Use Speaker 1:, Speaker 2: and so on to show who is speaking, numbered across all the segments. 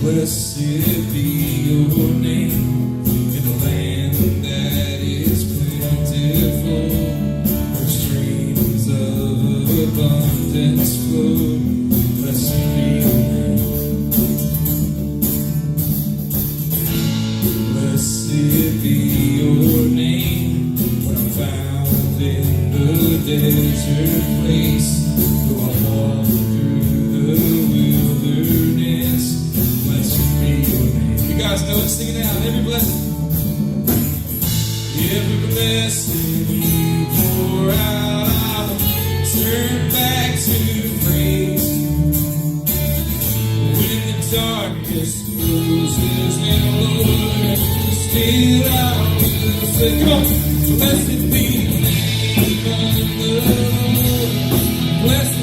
Speaker 1: Blessed be your name in a land that is plentiful, where streams of abundance flow. Blessed be your name. Blessed be your name when I'm found in the desert place. Though I walk through the wilderness, blessed be your name. You guys know it, sing it out. Every blessing. Every blessing you pour out, I'll turn back to praise. When the darkness closes in, Lord, still I will say, come on. Blessed be the name of the Lord. Blessed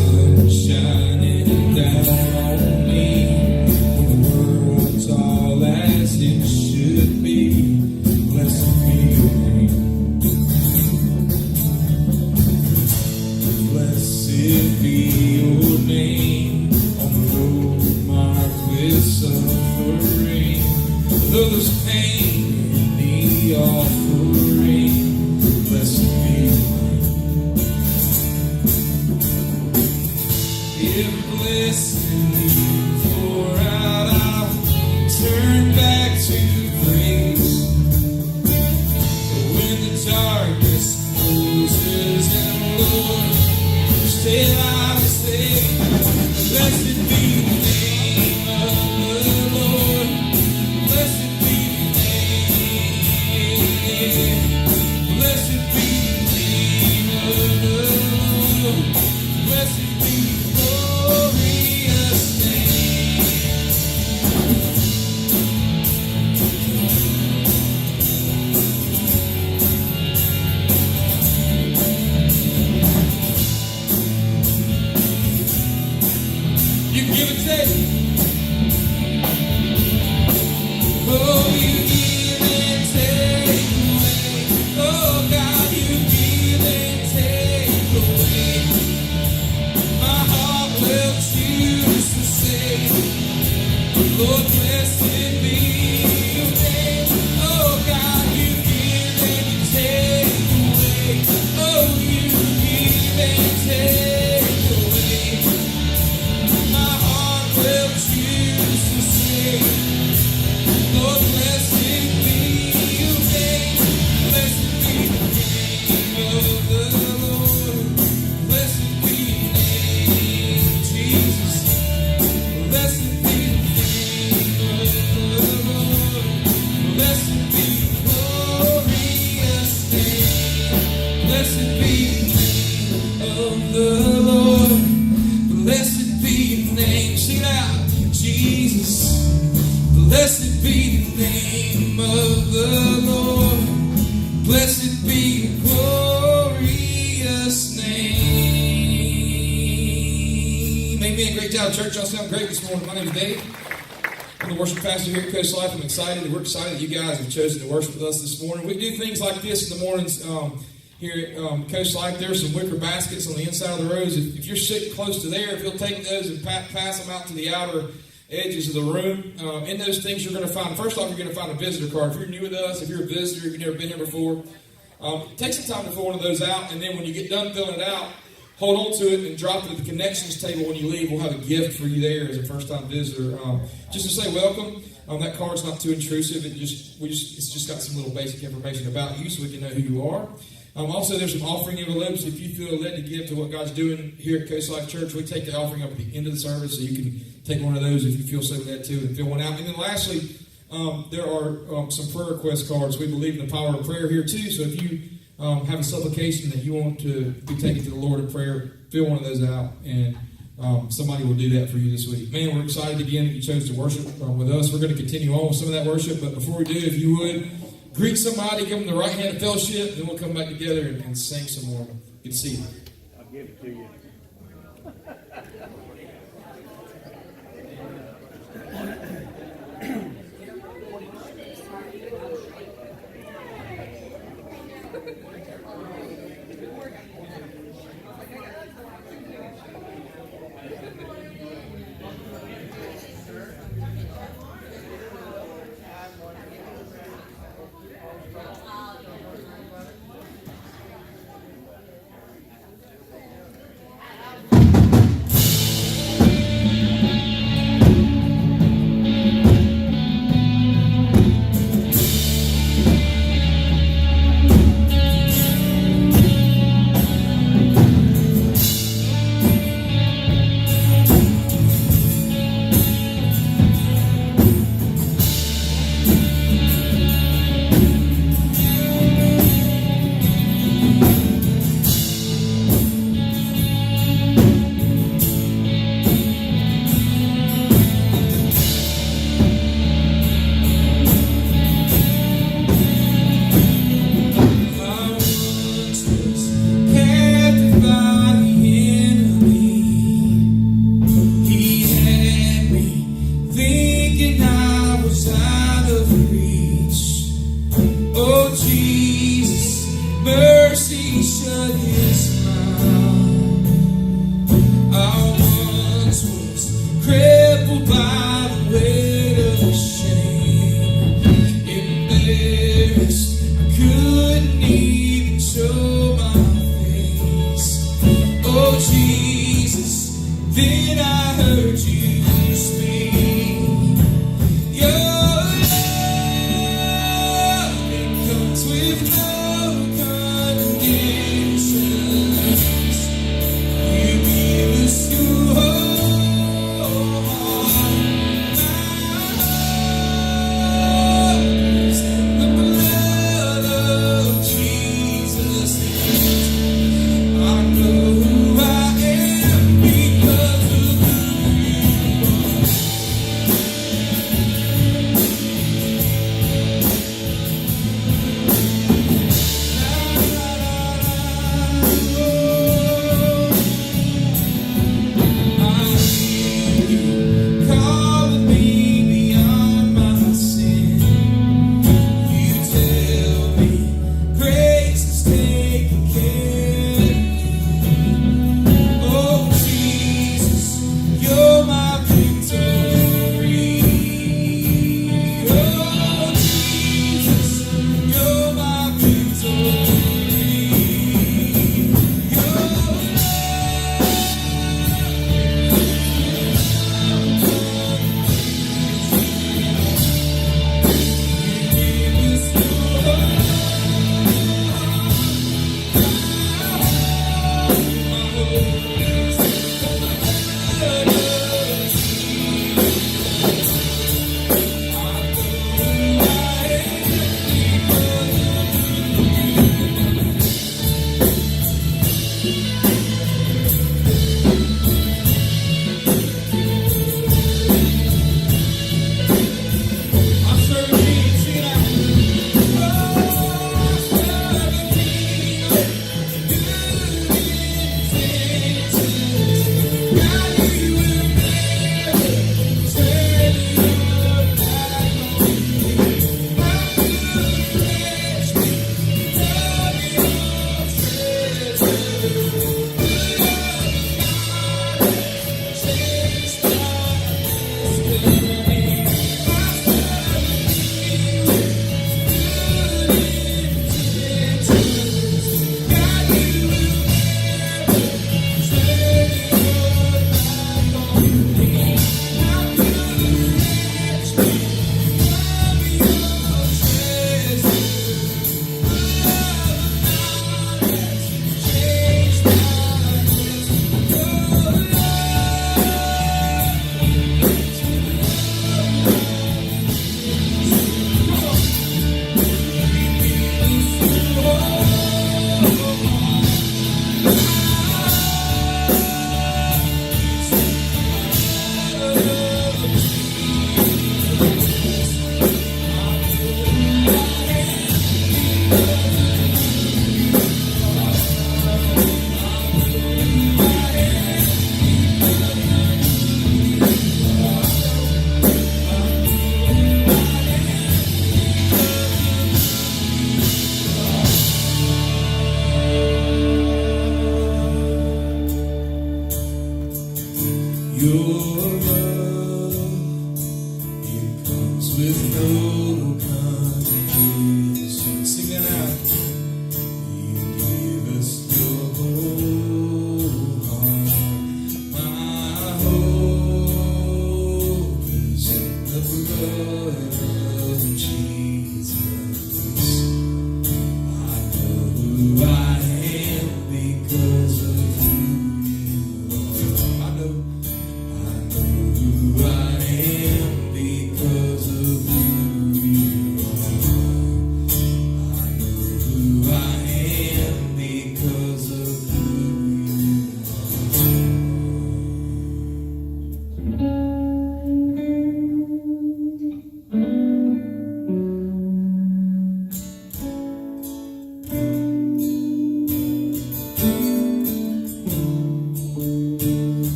Speaker 1: sun shining down on me, when the world's all as it should be. Blessed be your name. Blessed be your name on the road marked with suffering. Though there's pain in the offering, blessed be your name. Every blessing you pour out, I'll turn back to praise. When the darkness closes and Lord, still I will say, blessed be the name of the Lord. Blessed be the name. Blessed be the name of the Lord. Blessed be the glorious name. You can give and take. Oh, you give and take away. Oh, God, you give and take away. My heart will choose to say, Lord, blessed be your name. Oh, God, you give and you take away. Oh, you give and take away. My heart will choose to say, Lord, blessed be your name. Blessed be the name of the Lord. Blessed be your name, Jesus. Blessed be the name of the Lord. Blessed be the glorious name. Blessed be the name of the Lord. Blessed be your name. Sing it out, Jesus. Blessed be the name of the Lord. Blessed be the glorious name. Amen. Great job, church. Y'all sound great this morning. My name is Dave. I'm the worship pastor here at Coast Life. I'm excited. We're excited that you guys have chosen to worship with us this morning. We do things like this in the mornings here at Coast Life. There's some wicker baskets on the inside of the rows. If you're sitting close to there, if you'll take those and pass them out to the outer edges of the room. In those things you're going to find, first off, you're going to find a visitor card. If you're new with us, if you're a visitor, if you've never been here before, take some time to fill one of those out, and then when you get done filling it out, hold on to it and drop it at the connections table when you leave. We'll have a gift for you there as a first-time visitor. Just to say welcome. That card's not too intrusive. It's just got some little basic information about you so we can know who you are. Also, there's some offering envelopes. If you feel led to give to what God's doing here at Coast Life Church, we take the offering up at the end of the service, so you can take one of those if you feel so led to and fill one out. And then lastly, there are some prayer request cards. We believe in the power of prayer here too, so if you have a supplication that you want to be taken to the Lord in prayer, fill one of those out, and somebody will do that for you this week. Man, we're excited again that you chose to worship with us. We're going to continue on with some of that worship, but before we do, if you would, greet somebody, give them the right hand of fellowship, then we'll come back together and sing some more. Good to see you.
Speaker 2: I'll give it to you.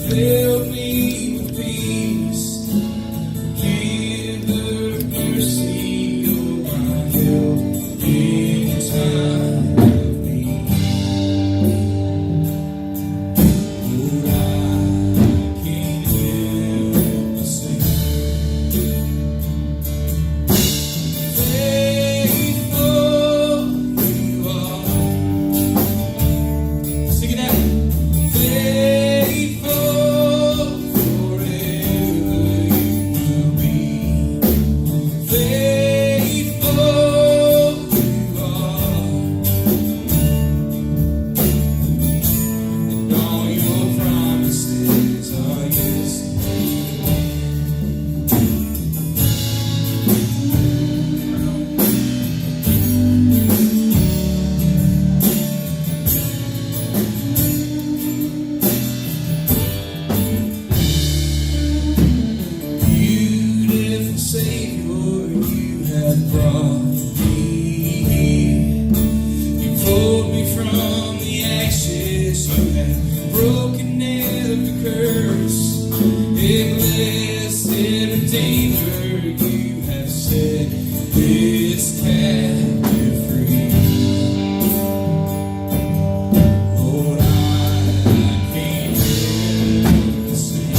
Speaker 1: Fill me with peace. Give the mercy, you're my help in time of need. Lord, I can't help but sing. Faithful you are. Sing it out. Faithful forever you will be. Faithful you are. And all your promises are yes. Beautiful Savior, you have brought me here. You pulled me from the ashes. You have broken every curse. In blessed Redeemer, you have set this captive free. Lord, I can't help but sing.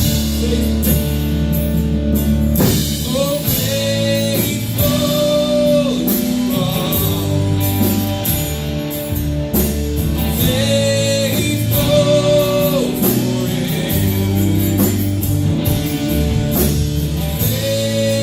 Speaker 1: Oh, faithful you are. Faithful forever you will be.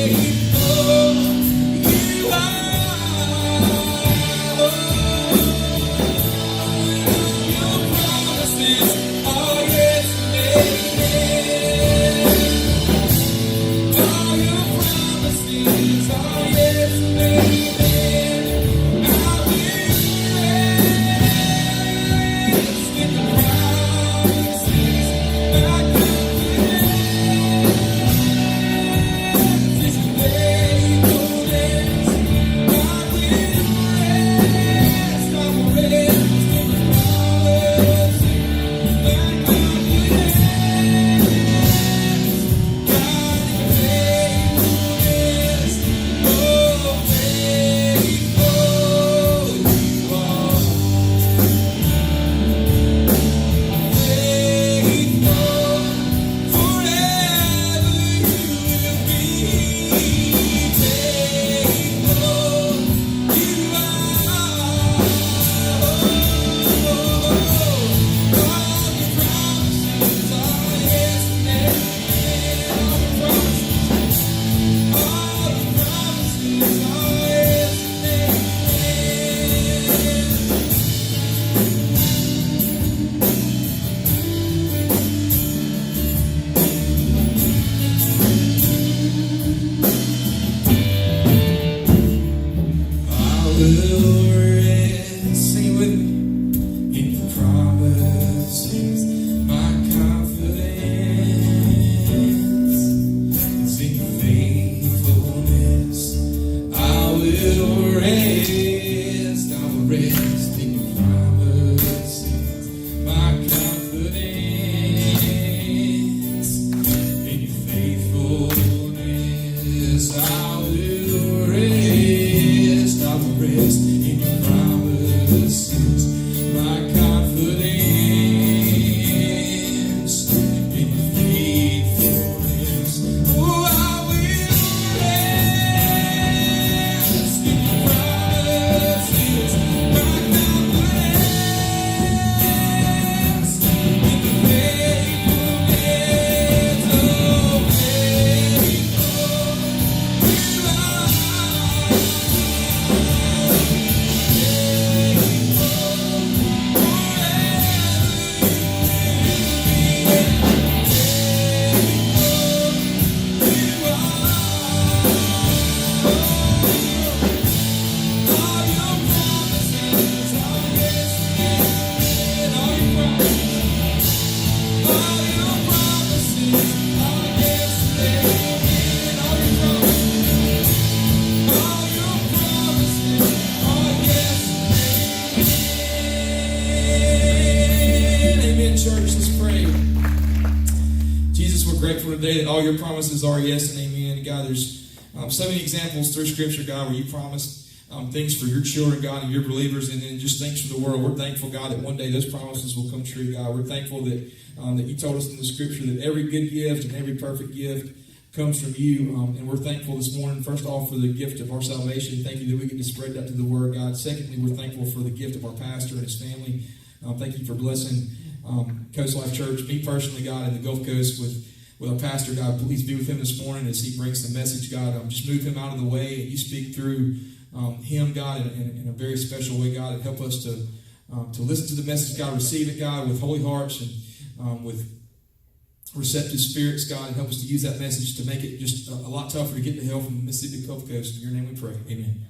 Speaker 1: grateful today that all your promises are yes and amen. God, there's so many examples through Scripture, God, where you promised things for your children, God, and your believers, and then just things for the world. We're thankful, God, that one day those promises will come true, God. We're thankful that that you told us in the Scripture that every good gift and every perfect gift comes from you, and we're thankful this morning, first off, for the gift of our salvation. Thank you that we get to spread that to the Word, God. Secondly, we're thankful for the gift of our pastor and his family. Thank you for blessing Coast Life Church, me personally, God, in the Gulf Coast with our pastor, God. Please be with him this morning as he brings the message, God. Just move him out of the way, and you speak through him, God, in a very special way, God, and help us to listen to the message, God, receive it, God, with holy hearts and with receptive spirits, God, and help us to use that message to make it just a lot tougher to get to hell from the Mississippi Gulf Coast. In your name we pray. Amen.